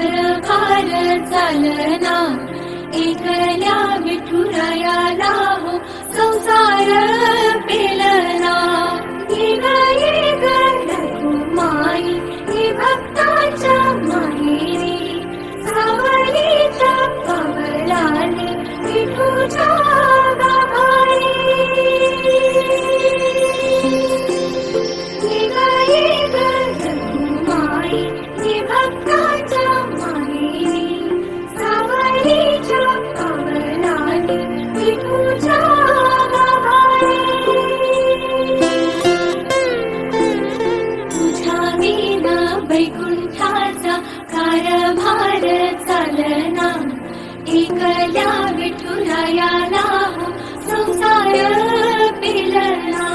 कारभार चालना, एकल्या विठुरायाला हो संसार पेलना. येग येग रखुमाई हे भक्ताच्या माहेरी, सावलीच्या कमलाने विठूच्या गाभारी. येग येग रखुमाई हे भक्ताच्या माहेरी, सावलीच्या कमलाने विठूच्या गाभारी. तुझ्या विना वैकुंठाचा कारभार चालना, एकल्या विठुरायाला हो संसार पेलना.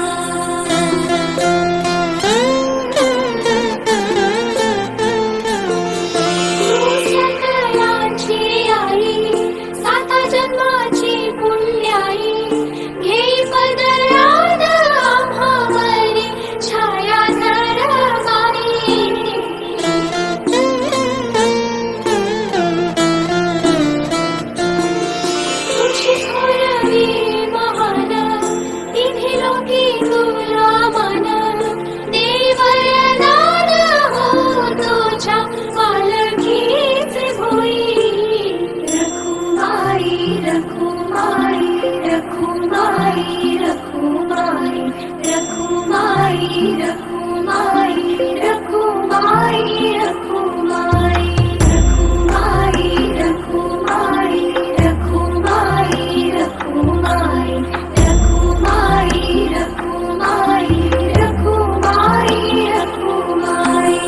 सकळांची आई, साता जन्माची पुण्याई, घेई पदरात आम्हावरी छाया धरवाई. तुझी थोरवी महान, तिन्ही लोकी तुला मान, देवरदान हो तुझ्या पालखीचे भोई. रखुमाई रखुमाई रखुमाई रखुमाई रखुमाई रखुमाई रखुमाई रखुमाई रखुमाई रखुमाई रखुमाई रखुमाई रखुमाई रखुमाई रखुमाई रखुमाई.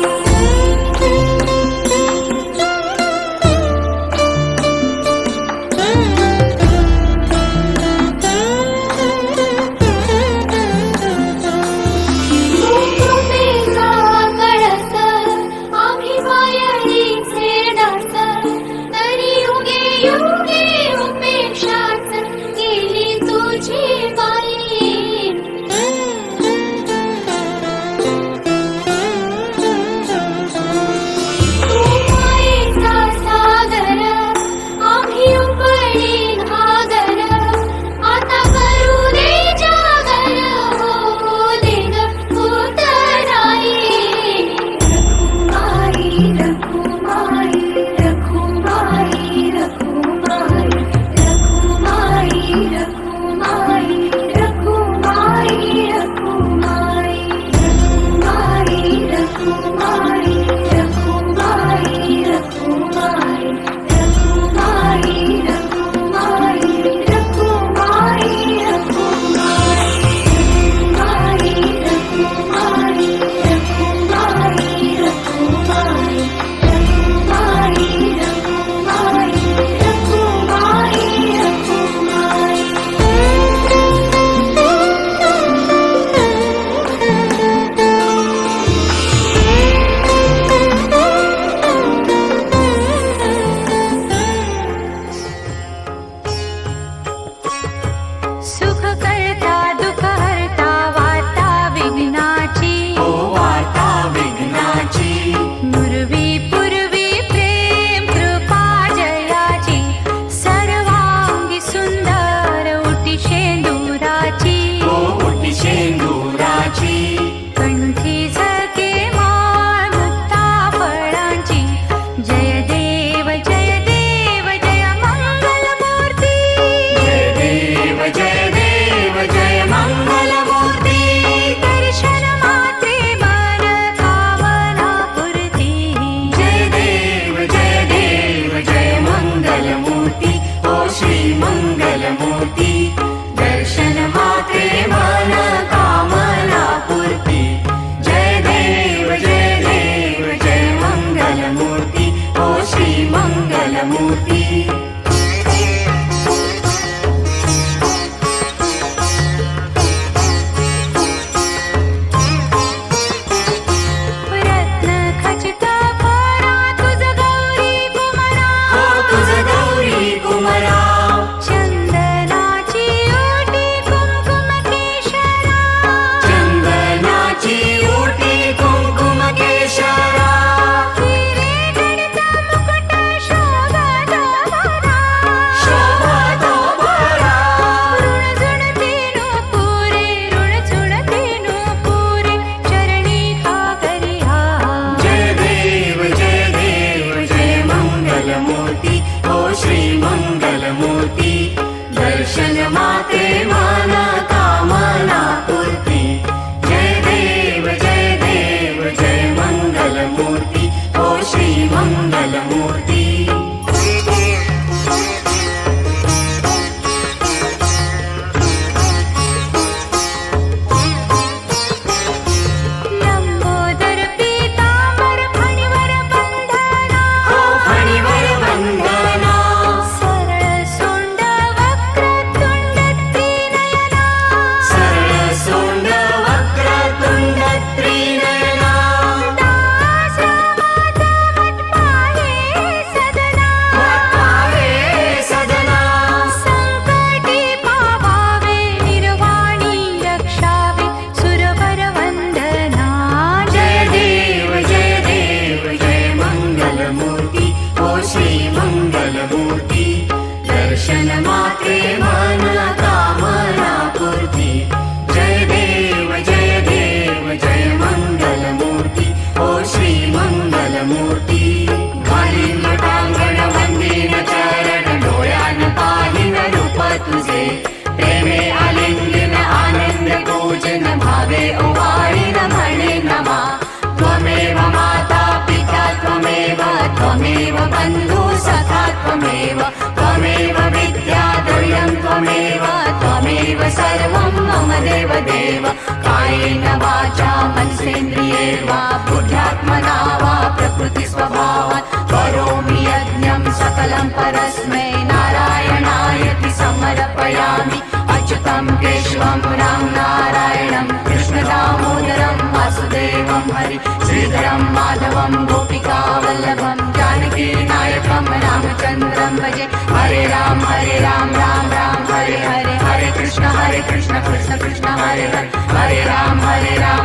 त्वमेव त्वमेव सर्वं मम देवदेव कायेन वाचा मनसेन्द्रियैर्वा बुद्ध्यात्मना वा प्रकृतिस्वभावात् करोमि यज्ञं सकलं परस्मै नारायणायति समर्पयामि अच्युतं केशवं राम नारायणं कृष्णदामोदरं वासुदेवं हरि श्रीधरं माधवं गोपिकावल्लभं जानकीनायकं रामचन्द्रं भजे हरे राम राम राम हरे हरे हरे कृष्ण कृष्ण कृष्ण हरे हरे हरे राम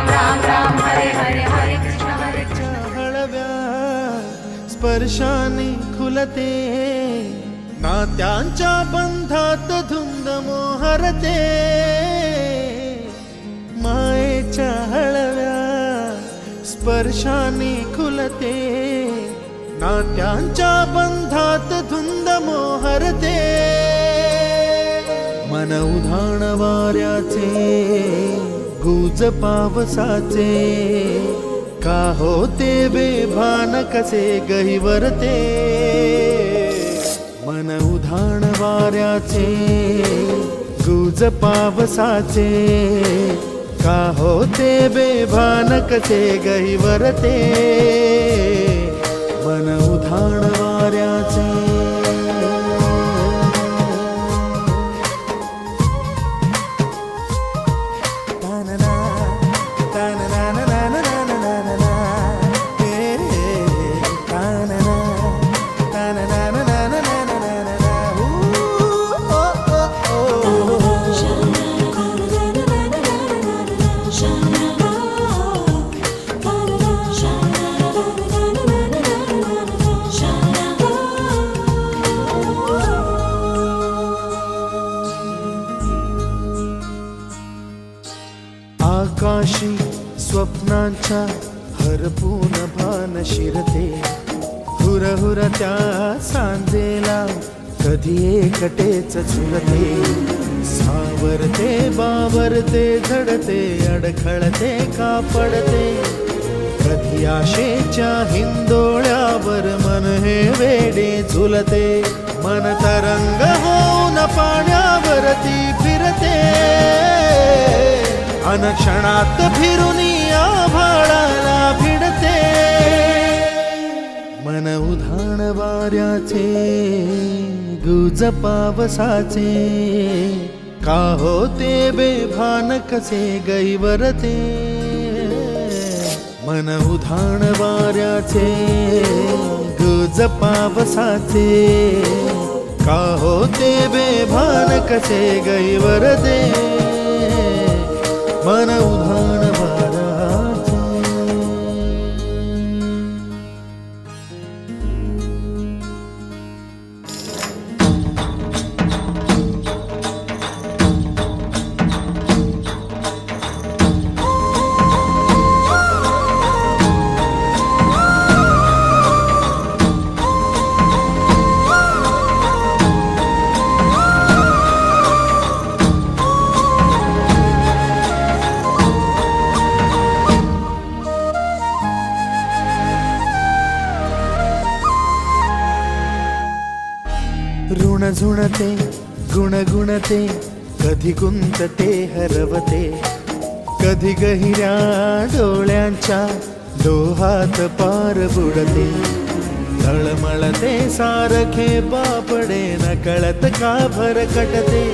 राम राम हरे हरे हरे कृष्ण हळव्या स्पर्शाने खुलते नात्यांच्या बंधात धुंद मोहरते मायेच्या हळव्या स्पर्शाने खुलते नात्यांच्या बंधात धुंद मोहरते मन उधाण वाऱ्याचे गुज पावसाचे का होते बेभान कसे गहिवरते मन उधाण वाऱ्याचे गुज पावसाचे का होते बेभान कसे गहिवरते मन उधाण वाऱ्याचे आकाशी स्वप्नांच्या हरपून भान शिरते हुरहुर त्या सांजेला कधी एकटेच झुलते सावरते बावरते झडते अडखळते का पडते कधी आशेच्या हिंदोळ्यावर मन हे वेडे झुलते मन तरंग होऊन पाण्यावरती फिरते अनक्षणात फिरुनी आभाळाला भिडते मन उधाण वाऱ्याचे गुज पावसाचे का होते बेभान कसे गैवरते मन उधाण वाऱ्याचे गुज पावसाचे का होते बेभान कसे गैवरते मन उधाण वाऱ्याचे ऋण झुणते गुणगुणते कधी गुंतते हरवते कधी गहिऱ्या डोळ्यांच्या डोहात पार बुडते तळमळते सारखे बापडे नकळत का भरकटते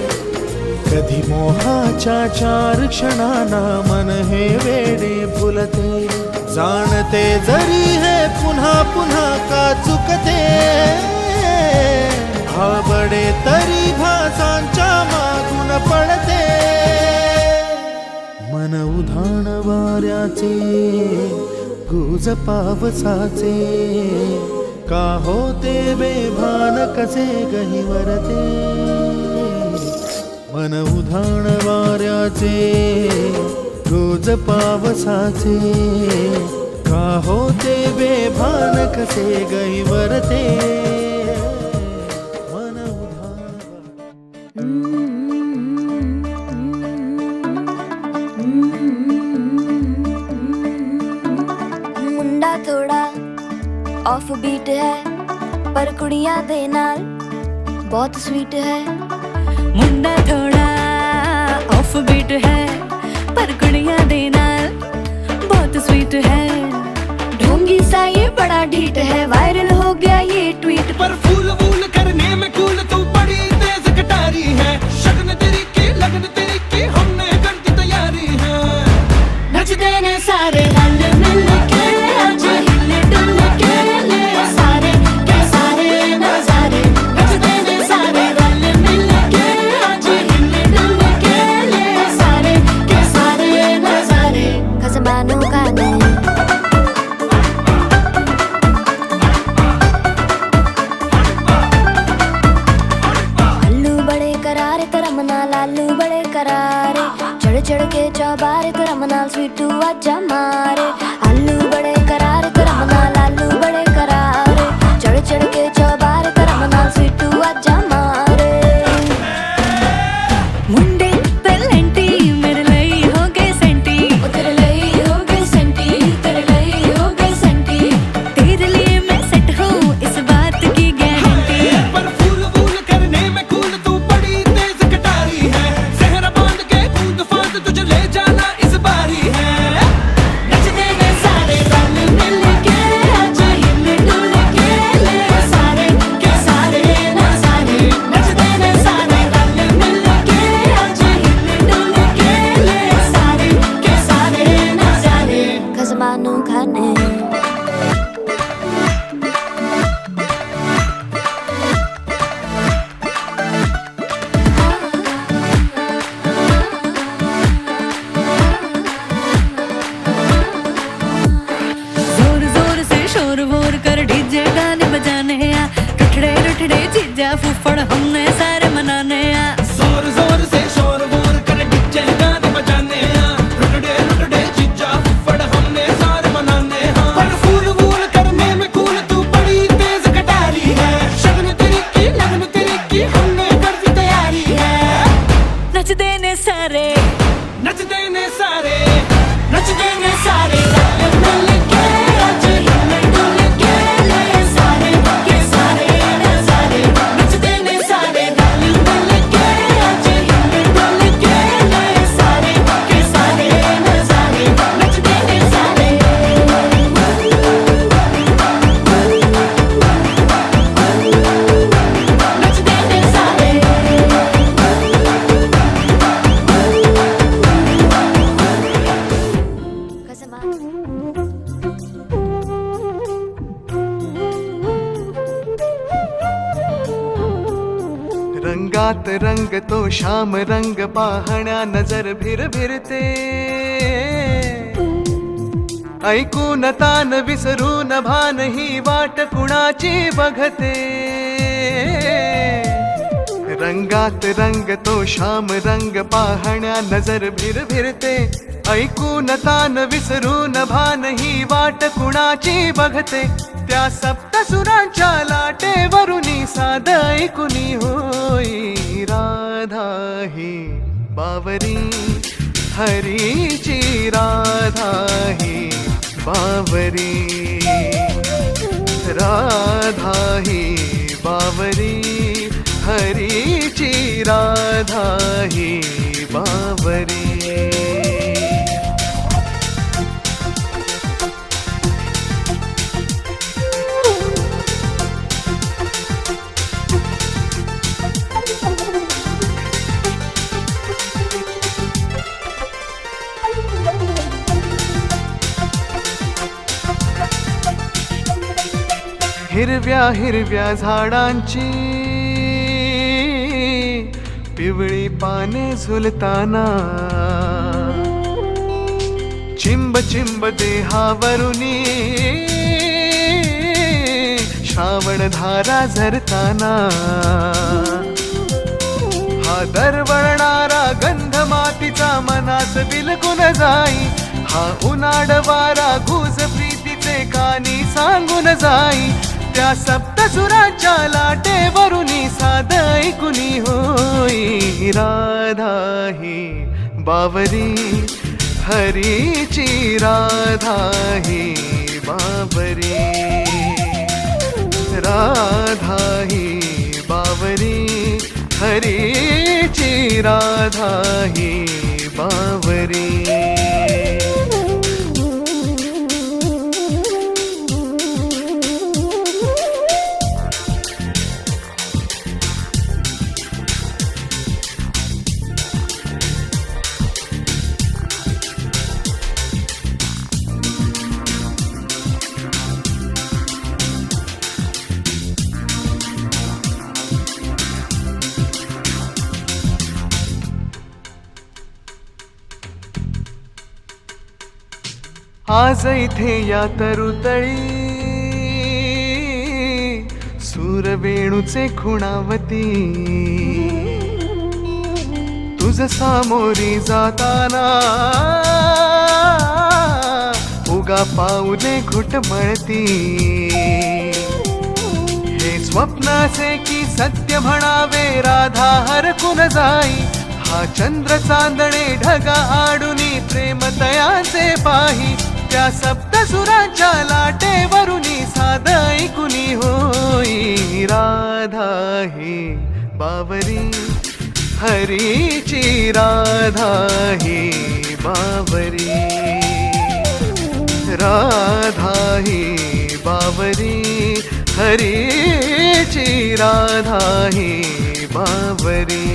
कधी मोहाच्या चार क्षणांना मन हे वेडे फुलते जाणते जरी हे पुन्हा पुन्हा का चुकते आवडे तरी भासांच्या मागून पडते मन उधाण वाऱ्याचे गुज पावसाचे का होते बेभान कसे गहिवरते मन उधाण वाऱ्याचे गुज पावसाचे का होते बेभान कसे गहिवरते मुंडा थोड़ा ऑफ बीट है पर कुड़ियां दे नाल बहुत स्वीट है। मुंडा थोड़ा ऑफ बीट है पर कुड़ियां देना बहुत स्वीट है। ढोंगी सा ये बड़ा ढीठ है, वायरल हो गया ये ट्वीट। पर फूल वूल करने में कूल तू बड़ी तेज कटारी है। शगन तेरी की लगन तेरी की हमने कर दी तैयारी है। नचते ने सारे रल मिल के आज हिले डुल के ले सारे के सारे नजारे। नचते ने सारे रल मिल के आज हिले डुल के ले सारे के सारे नजारे। कसमानों का नहीं लालू बड़े करारे, चढ़ चढ़ के चौबारे तेरा मनाल स्वीटू आजा मारे। आलू बड़े करारे तेरा मना लालू बड़े करारे, चढ़ चढ़ के चौबारे तेरा मनाल स्वीटू आजा मारे। मुंडे पेलेंटी मेरे लिए हो गए सेंटी, तेरे लिए हो गए सेंटी, तेरे लिए हो गए सेंटी। तेरे लिए मैं सेट हूँ इस बात की गारंटी। पर फूल वूल करने में कूल तू बड़ी तेज कटारी है। सहरा बांध के कूद फांद तुझे ले जाना इस बारी है। नचते ने सारे रल मिल के आज हिले डुल के ले सारे के सारे नजारे। नचते ने सारे रल मिल के आज हिले डुल के ले सारे के सारे नजारे। खजमानू खाने जोर जोर से शोर वोर कर डीजे गाने बजाने आ। रुठड़े रुठड़े जीजा फूफड़ हमने सारे मनाने आ। जोर जोर से शोर वोर कर डीजे गाने बजाने हैं। रुटड़े रुटड़े जीजा फुफड़ हमने सारे मनाने हैं। पर फूल वूल करने में कूल तू बड़ी तेज कटारी है। शगन तेरी की लगन तेरी की हमने कर दी तैयारी है। नचते ने सारे नचते ने सारे नचते ने सारे रल मिल के आज हिले डुल के ले सारे के सारे नजारे। नचते ने सारे रल मिल के आज हिले डुल के ले सारे के सारे नजारे। नचते ने सारे नचते ने सारे रंगात रंग तो श्याम रंग पाहण्या नजर भिरभिरते। ऐकून तान विसरून भान ही वाट कुणाची बघते। रंगात रंग तो श्याम रंग पाहण्या नजर भिरभिरते। ऐकून तान विसरून भान ही वाट कुणाची बघते। त्या सप्तसुरांच्या लाटेवरुनी साध ऐकुनी होई राधा ही बावरी हरीची राधा ही बावरी। राधा ही बावरी हरीची राधा ही बावरी। हिरव्या हिरव्या झाडांची पिवळी पाने झुलताना। चिंब चिंब देहावरुनी श्रावण धारा झरताना। हा दरवळणारा गंध मातीचा मनात बिलगुन जाई। हा उन्हाळ वारा घुस प्रीतीचे कानी सांगून जाई। त्या सप्तसुराच्या लाटेवरुनी साध ऐकुनी होई राधा ही बावरी हरीची राधा ही बावरी। राधा ही बावरी हरीची राधा ही बावरी. आज इथे या तरुतळी सूरवेणूचे खुणावती. तुझ सामोरी जाताना उगा पाऊले घुटमळती. हे स्वप्नाचे की सत्य म्हणावे राधा हरकून जाई. हा चंद्र चांदणे ढगा आडुनी प्रेम तयाचे पाही. त्या सप्तसुरांच्या लाटेवरुनी साध ऐकुनी होई. राधा ही बावरी हरीची राधा ही बावरी. राधा ही बावरी हरीची राधा ही बावरी.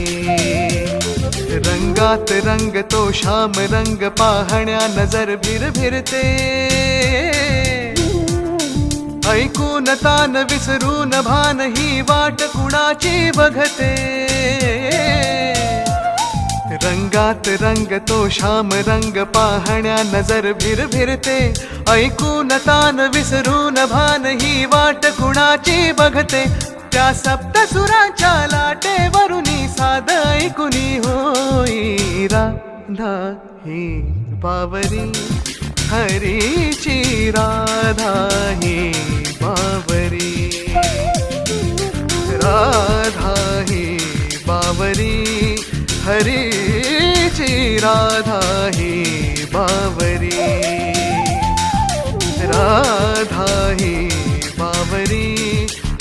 रंगात रंग तो श्याम रंग पाहण्या नजर भिरभिरते. ऐकून तान विसरून भान ही वाट कुणाची बघते. रंगात रंग तो श्याम रंग पाहण्या नजर भिरभिरते. ऐकून तान विसरून भान ही वाट कुणाची बघते. त्या सप्तसुरांच्या लाटेवरुनी साध ऐकुनी होई. राधा ही बावरी हरीची राधा ही बावरी. राधा ही बावरी हरीची राधा ही बावरी. राधा ही बावरी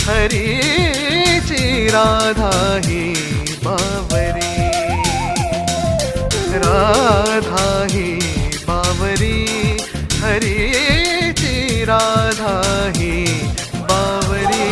हरीची राधा ही बावरी. राधा ही बावरी हरीची राधा ही बावरी.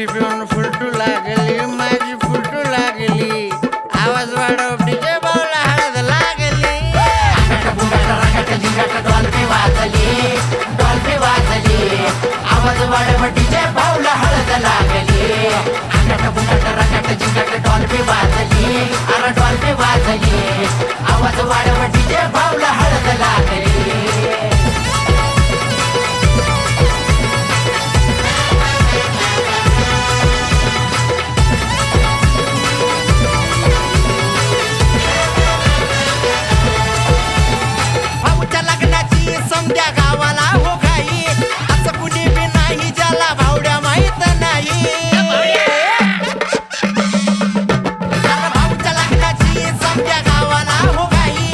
पिऊन फुलटू लागली माझी फुलटू लागली. आवाज वाढव डीजे बावला हळद लागली. डॉल्फी वाजली आवाज वाढव डीजे बावला हळद लागली. अंगठ बुंगट रंगट जिंगट डॉल्फी वाजली. अरे डॉल्फी वाजली आवाज वाढव डीजे बावला हळद लागली. समद्या गावाला हो घाई असं कुणी बी नाही ज्याला भावड्या माहित नाही. भाऊच्या लग्नाची समद्या गावाला हो घाई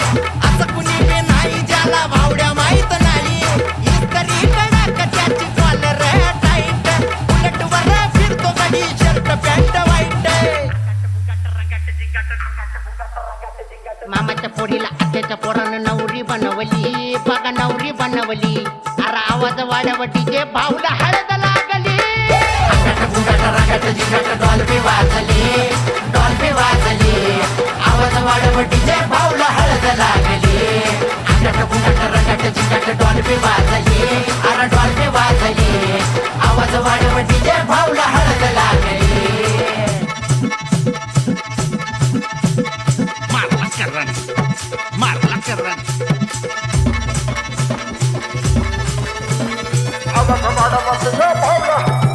असं कुणी बी नाही ज्याला भावड्या माहित नाही. इस्त्री कडक त्याची कॉलर टाईट उलट वर फिरतो कधी शर्ट पॅन्ट वाईट. मामाच्या पोरीला आत्याच्या पोरानं नवरी बनवली बघा नवरी बनवली अरे आवाज वाढव डीजे भाऊला हळद लागली अंगठ बुंगट रगट जिगट डॉल्बी वाजली आवाज वाढव डीजे भाऊला हळद लागली अंगठ बुंगट रगट जिगट डॉल्बी वाजली अरे डॉल्बी वाजली आवाज वाढव डीजे भाऊला हळद लागली मारला करन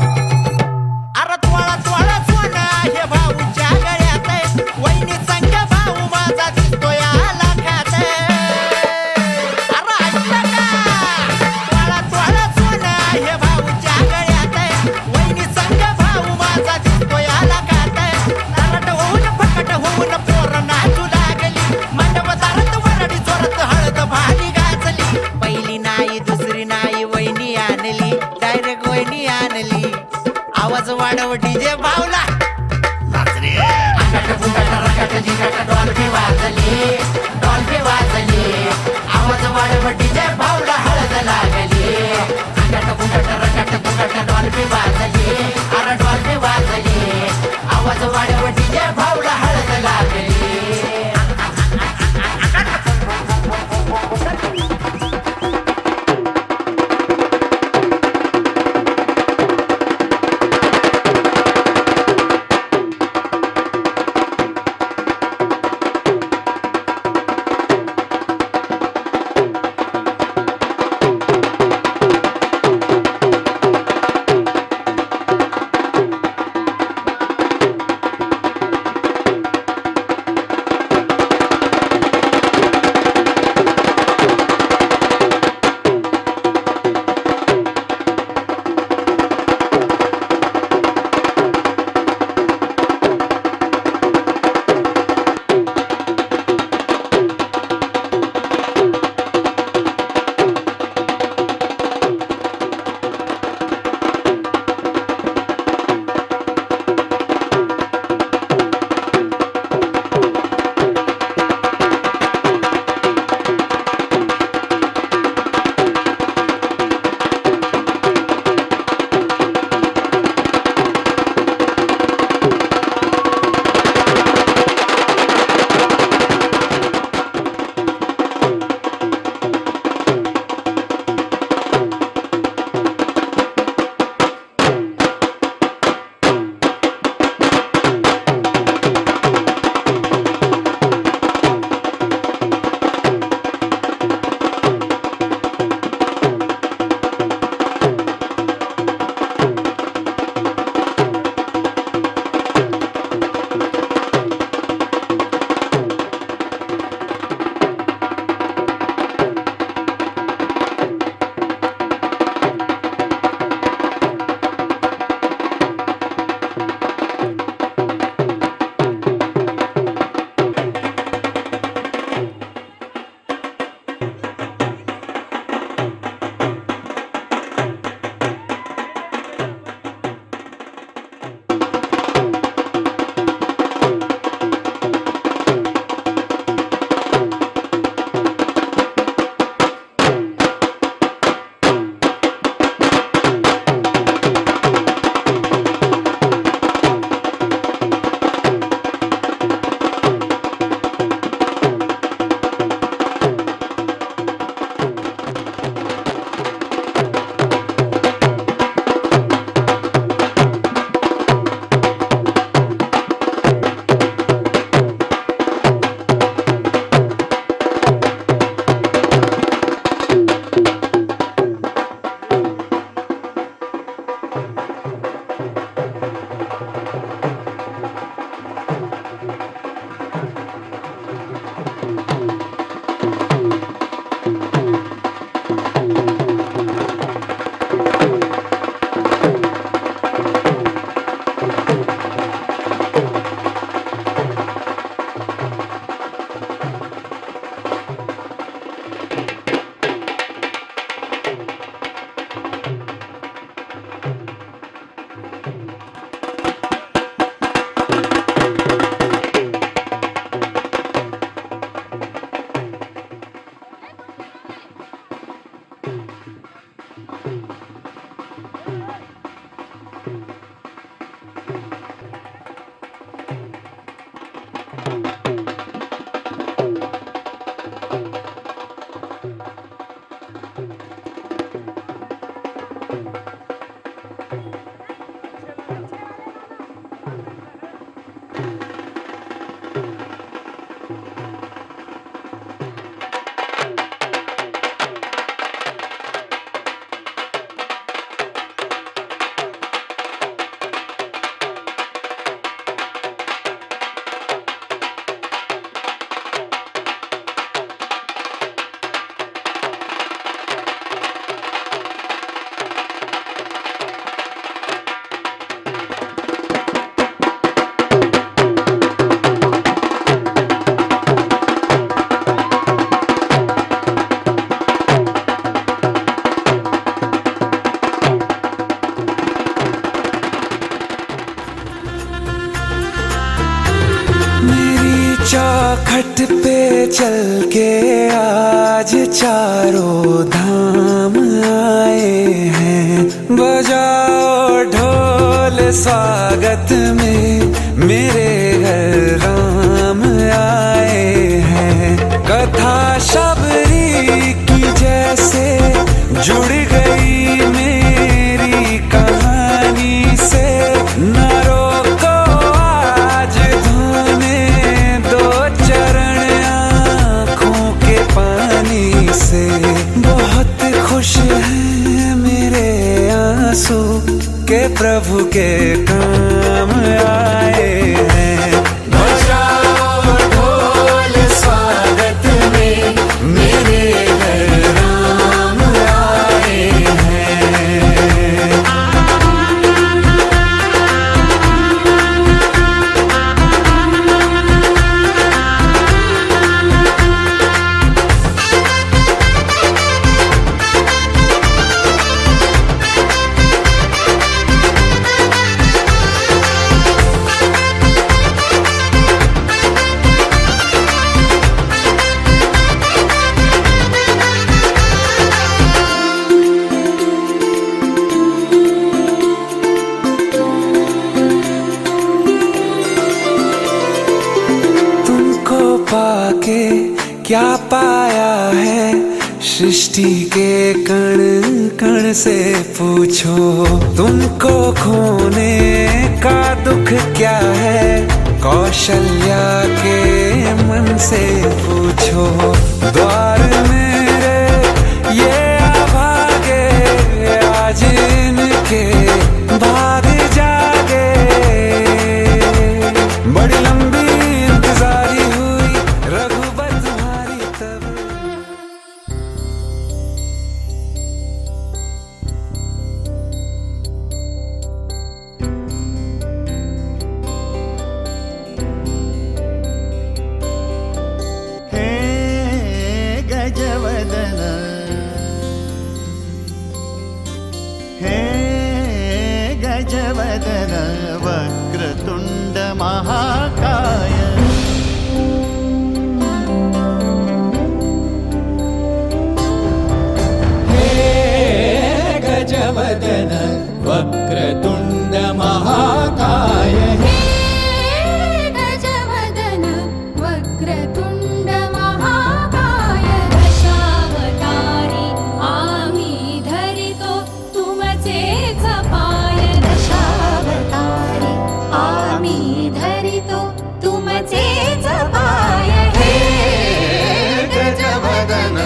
अरे त्वळा त्वळा सोनं आहे भाऊच्या गळ्यात वहिनी संग भाऊ माझा दिसतोय लाखात अरे ऐकलं का त्वळा त्वळा सोनं आहे भाऊच्या गळ्यात वहिनी संग भाऊ माझा दिसतोय लाखात तरट होऊन फकट होऊन पोर नाचू लागली मंडप दारात वरडी जोरात हळद भाली गाजली पहिली नाही दुसरी नाही वहिनी आणली डायरेक्ट वहिनी आणली आवाज वाढव डीजे भावला अंगठ बुंगट रगट जिगट डॉल्बी वाजली आवाज वाढव डीजे भावला हळद लागली अंगठ बुंगट रगट बुंगट डॉल्बी वाजली अरे डॉल्बी वाजली आवाज वाढव डीजे भावला हळद लागली चौखट पे चल के आज चारों धाम आए हैं। बजाओ ढोल स्वागत में, मेरे घर राम आए हैं। कथा शबरी की जैसे जुड़ गई मेरी कहानी से। न रोको आज धोने दो चरण आँखों के पानी से। बहुत खुश हैं मेरे आंसू के प्रभु के काम आए हैं। बजाओ ढोल स्वागत में, मेरे घर राम आए हैं। पाके क्या पाया है, सृष्टि के कण कण से पूछो। तुमको खोने का दुख क्या है, कौशल्या के मन से पूछो। द्वार मेरे ये अभागे, आज इनके भाग जागे। बड़ी लंबी इंतजारी हुई रघुबर तुम्हारी तब। हे गजवदन, हे गजवदन, वक्रतुंड महाकाय। गजवदन वक्रतुंड महाकाय। गजवदन वक्रतुंड महाकाय। दशावतारी आम्ही धरितो तुमचेच पाय। दशावतारी आम्ही धरितो तुमचेच पाय। हे गजवदन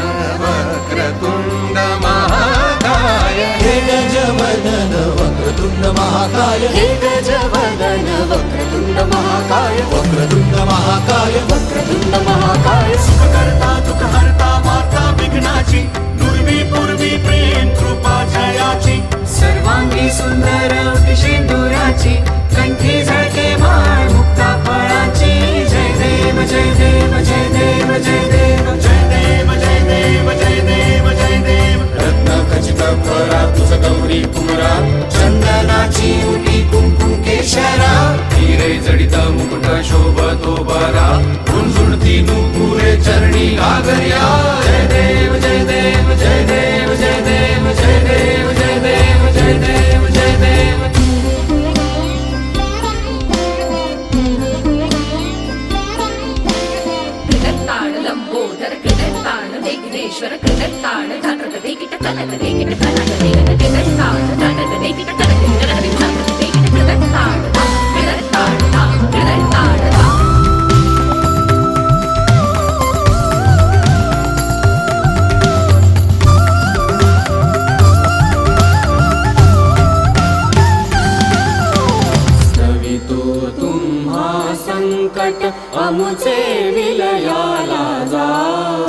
वक्रतुंड महाकाय। हे गजवदन वक्रतुंड महाकाय। हे गजवदन वक्रतुंड महाकाय। वक्रतुंड महाकाय। वक्रतुंड महाकाय। सुखकर्ता दुःखहर्ता माता विघ्नाची, नुरवी पूर्वी प्रेम कृपा जयाची। सर्वांगी सुंदर सिंदुराची, कंठी झळके माळ मुक्ता फळाची। जय देव जय देव जय देव जय देव जय देव जय देव जय देव जय देव। रत्न खचित फरा तुझ गौरी कुमरा, चंदनाची उटी कुंकुम केशरा। हिरे जडित मुकुट शोभतो बरा, झुणझुणती नुपुरे चरणी घागर्या। जय देव जय देव जय देव जय देव जय देव जय देव जय देव जय देव। कृदत्ताण लंबोदर कृदत्ताण विघ्नेश्वर कृदत्ताण धनत वेकिट कनक वेकिट कनक वेकिट कृदत्ताण धनत वेकिट कनक वेकिट कनक वेकिट कृदत्ताण कृदत्ताण कृदत्ताण संकट अमुचे विलयाला जाओ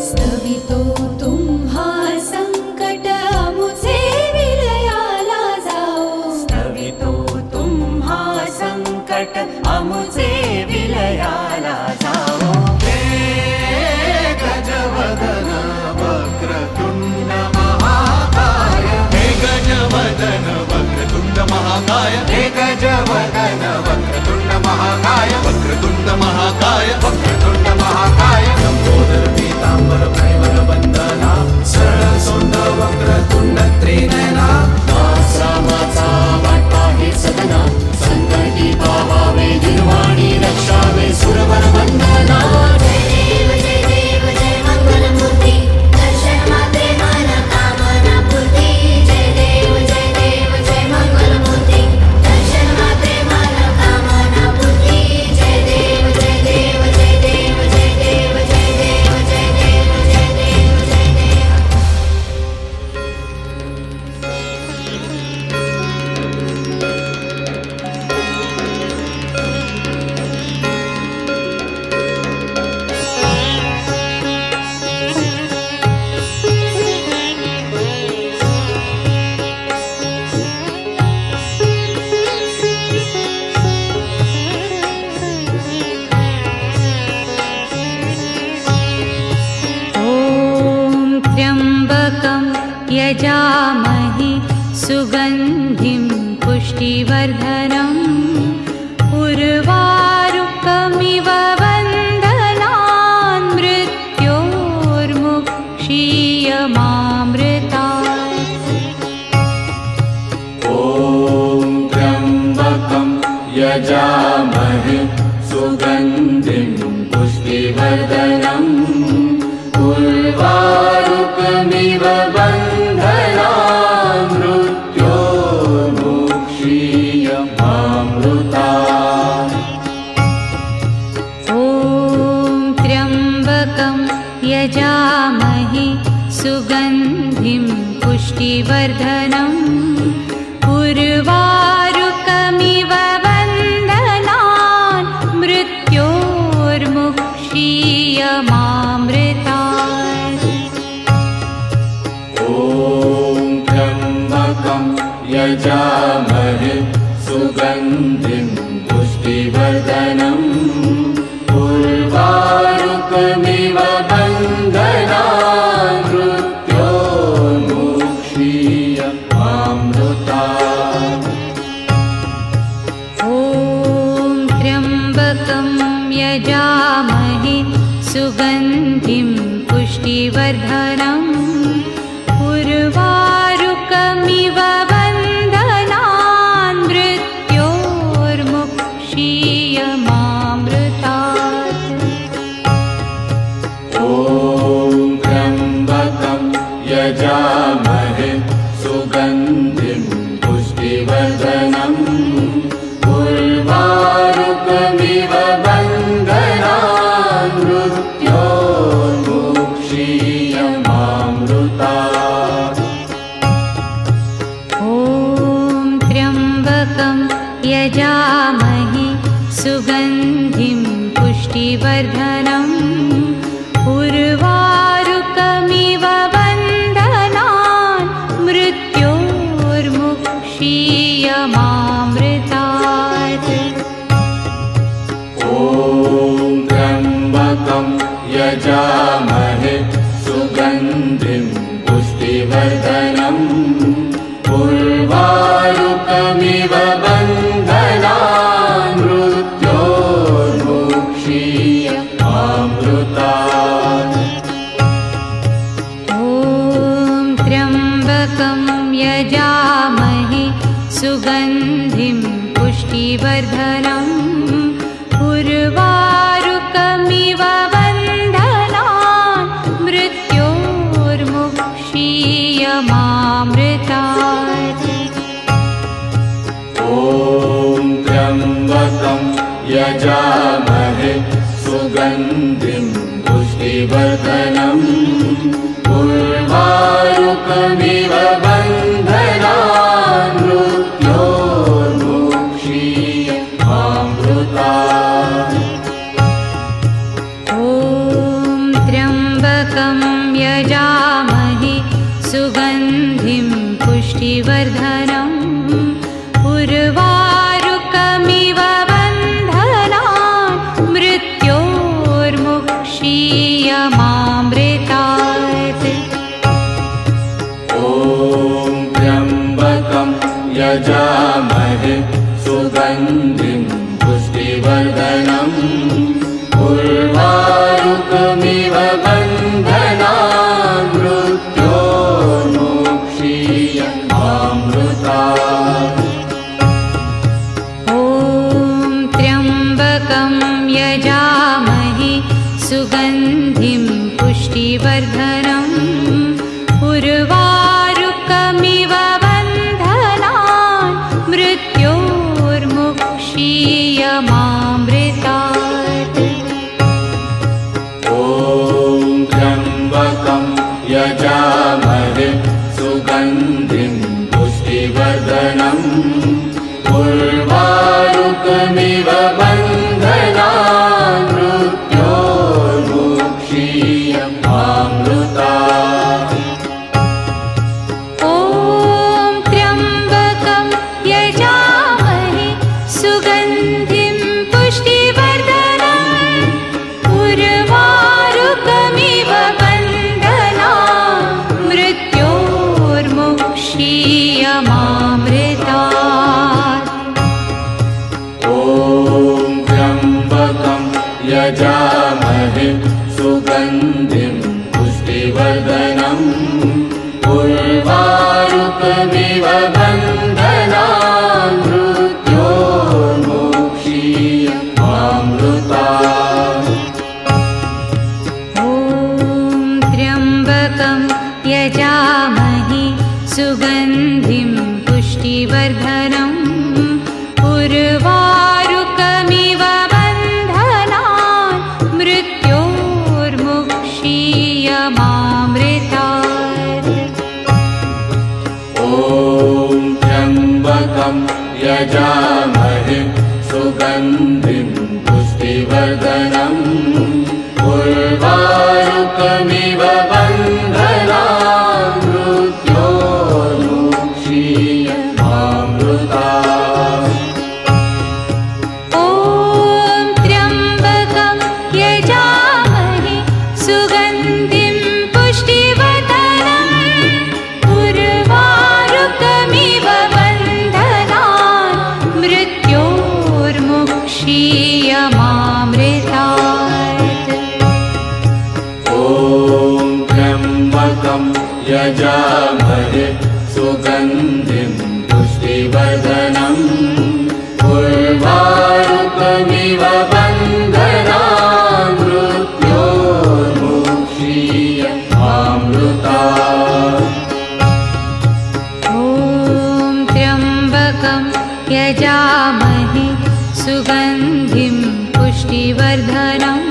स्तवितो तुम्हा संकट अमुचे विलयाला जाओ स्तवितो तुम्हा संकट अमुचे विलयाला जाओ हे गजवदन वक्रतुंड महाकाय हे गजवदन वक्रतुंड महाकाय हे गजवदन वक्रतुंड महाकाय वक्रतुंड महाकाय वक्रतुंड महाकाय लंबोदर पीतांबर प्रेमल वंदना सरळ सोंड वक्रतुंड त्रिनयना रामाचा वाटा हे सदना संकटी पावावे निर्वाणी रक्षावे सुरवर वंदना जय देव जय मंगलमूर्ती दर्शन मात्रे मन कामना पूर्ती जय देव जय मंगलमूर्ती दर्शन मात्रे मन कामना पूर्ती जय देव जय देव जय देव जय देव जय देव जय देव जय देव जय देव ॐ त्र्यम्बकं यजामहे सुगन्धिं पुष्टिवर्धनम् उर्वारुकमिव बन्धनान् मृत्योर्मुक्षीयमामृतात् ॐ त्र्यम्बकं यजामहे सुगन्धिं पुष्टिवर्धनम् उर्वारुकमिव बन्धनान् मृत्योर्मुक्षीयमामृतात् ॐ त्र्यम्बकं यजामहे सुगन्धिं पुष्टिवर्धनम् उर्वारुकमिव बन्धनान् मृत्योर्मुक्षीयमामृतात् ॐ त्र्यम्बकं यजामहे सुगन्धिं पुष्टिवर्धनम् उर्वारुकमिव बन्धनान् मृत्योर्मुक्षीयमामृतात् ॐ त्र्यम्बकं यजामहे सुगन्धिं पुष्टिवर्धनम् उर्वारुकमिव बन्धनान् मृत्योर्मुक्षीयमामृतात् ॐ त्र्यम्बकं यजामहे सुगन्धिं पुष्टिवर्धनम् उर्वारुकमिव बन्धनान् मृत्योर्मुक्षीयमामृतात् ॐ त्र्यम्बकं यजामहे सुगन्धिं पुष्टिवर्धनम् उर्वारुकमिव बन्धनान् मृत्योर्मुक्षीयमामृतात् ॐ त्र्यम्बकं यजामहे सुगन्धिं पुष्टिवर्धनम् उर्वारुकमिव बन्धनान् मृत्योर्मुक्षीयमामृतात् ॐ त्र्यम्बकं यजामहे सुगन्धिं पुष्टिवर्धनम् उर्वारुकमिव बन्धनान् मृत्योर्मुक्षीयमामृतात् ॐ त्र्यम्बकं यजामहे सुगन्धिं पुष्टिवर्धनम् उर्वारुकमिव बन्धनान् मृत्योर्मुक्षीयमामृतात् यजामहे सुगन्धिं पुष्टिवर्धनम् उर्वारुकमिव बन्धनान् मृत्योर्मुक्षीयमामृतात्। ॐ त्र्यम्बकं यजामहे सुगन्धिं पुष्टिवर्धनम् उर्वारुकमिव बन्धनान् मृत्योर्मुक्षीयमामृतात्। ॐ त्र्यम्बकं यजामहे सुगन्धिं पुष्टिवर्धनम् उर्वारुकमिव बन्धनान् मृत्योर्मुक्षीयमामृतात्। ॐ त्र्यम्बकं यजामहे सुगन्धिं पुष्टिवर्धनम् उर्वारुकमिव बन्धनान् मृत्योर्मुक्षीयमामृतात्। ॐ त्र्यम्बकं यजामहे सुगन्धिं पुष्टिवर्धनम् उर्वारुकमिव बन्धनान् मृत्योर्मुक्षीयमामृतात्। ॐ त्र्यम्बकं यजामहे सुगन्धिं पुष्टिवर्धनम् उर्वारुकमिव बन्धनान् मृत्योर्मुक्षीयमामृतात्। ॐ त्र्यम्बकं यजामहे सुगन्धिं पुष्टिवर्धनम् उर्वारुकमिव बन्धनान् मृत्योर्मुक्षीयमामृतात्। ॐ त्र्यम्बकं यजामहे सुगन्धिं पुष्टिवर्धनम् उर्वारुकमिव बन्धनान् मृत्योर्मुक्षीयमामृतात्। ॐ त्र्यम्बकं यजामहे सुगन्धिं पुष्टिवर्धनम् उर्वारुकमिव बन्धनान् मृत्योर्मुक्षीयमामृतात्। ॐ त्र्यम्बकं यजामहे सुगन्धिं पुष्टिवर्धनम्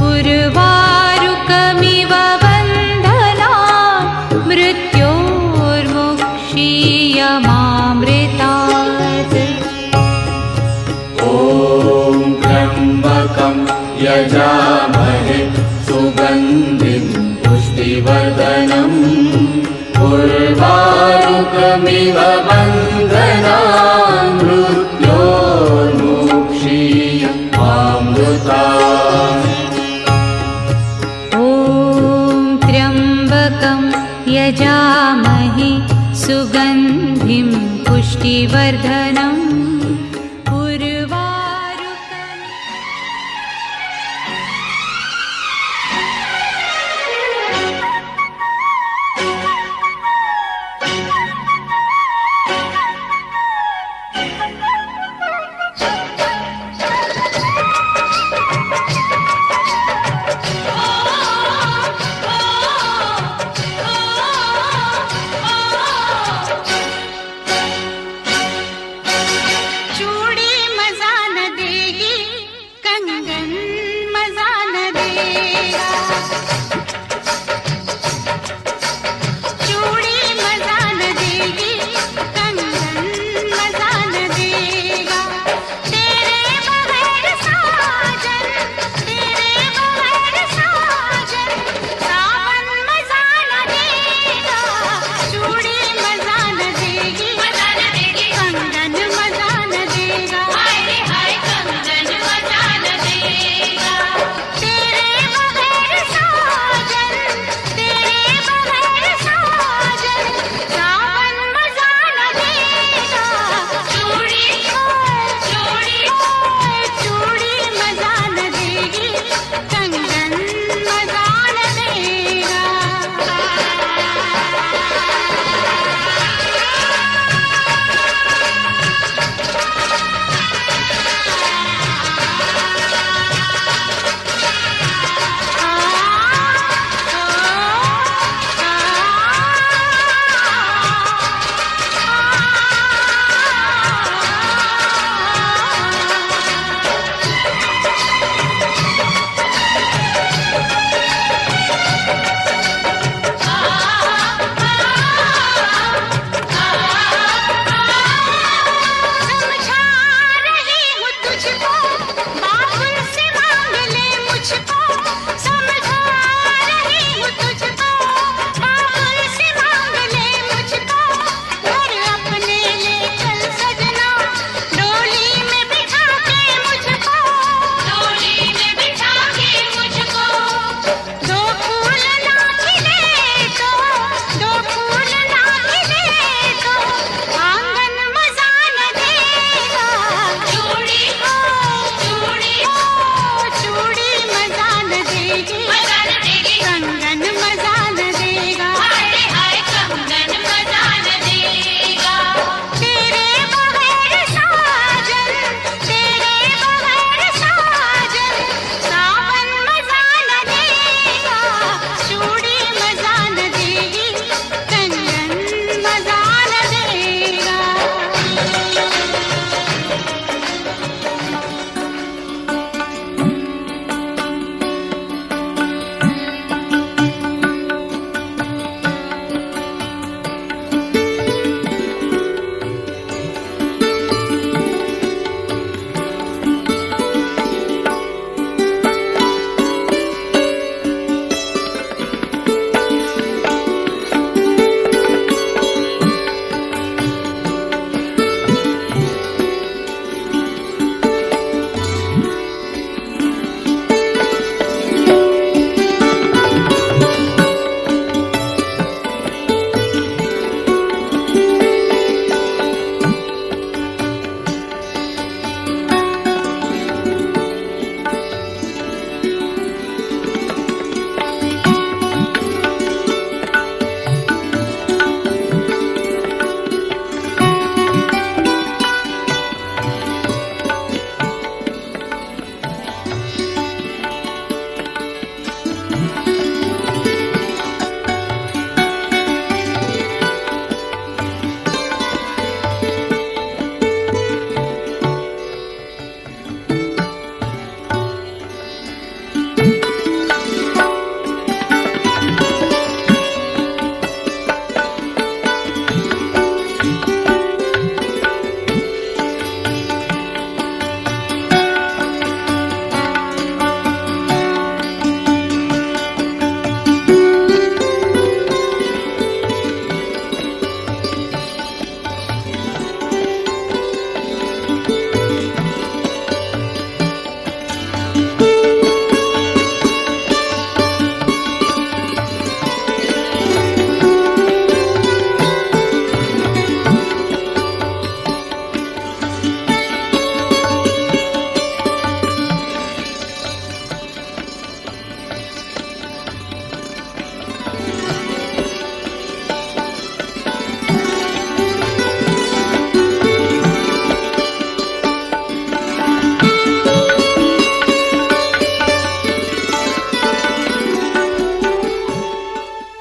उर्वारुकमिव बन्धनान् मृत्योर्मुक्षीयमामृतात्। ॐ त्र्यम्बकं यजामहे